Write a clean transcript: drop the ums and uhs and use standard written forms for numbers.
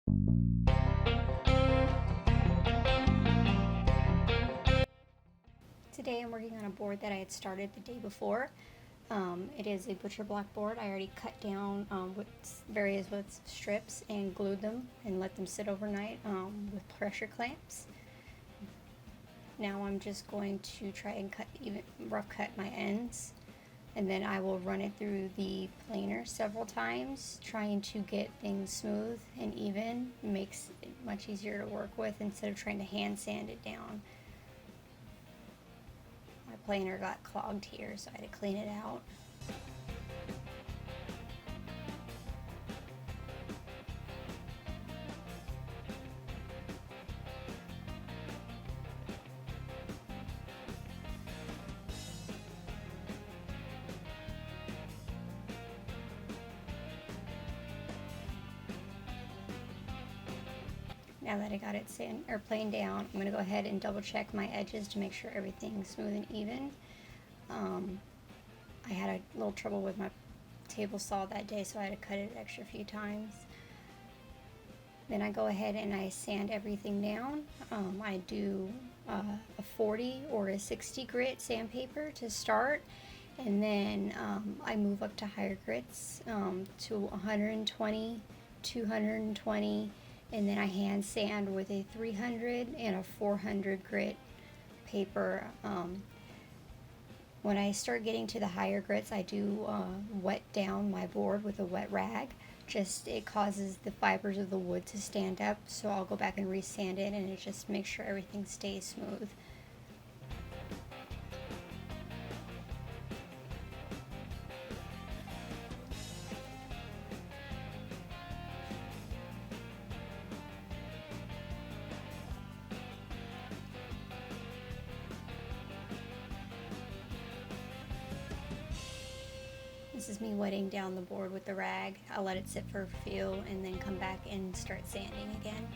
Today I'm working on a board that I had started the day before. It is a butcher block board. I already cut down with various wood strips and glued them and let them sit overnight with pressure clamps. Now I'm just going to try and rough cut my ends, and then I will run it through the planer several times, trying to get things smooth and even. It makes it much easier to work with instead of trying to hand sand it down. My planer got clogged here, so I had to clean it out. Now that I got it planed down, I'm going to go ahead and double check my edges to make sure everything's smooth and even. I had a little trouble with my table saw that day, so I had to cut it an extra few times. Then I go ahead and I sand everything down. I do a 40 or a 60 grit sandpaper to start, and then I move up to higher grits to 120, 220, and then I hand sand with a 300 and a 400 grit paper. When I start getting to the higher grits, I do wet down my board with a wet rag. It causes the fibers of the wood to stand up, so I'll go back and resand it, and it just makes sure everything stays smooth. This is me wetting down the board with the rag. I'll let it sit for a few and then come back and start sanding again.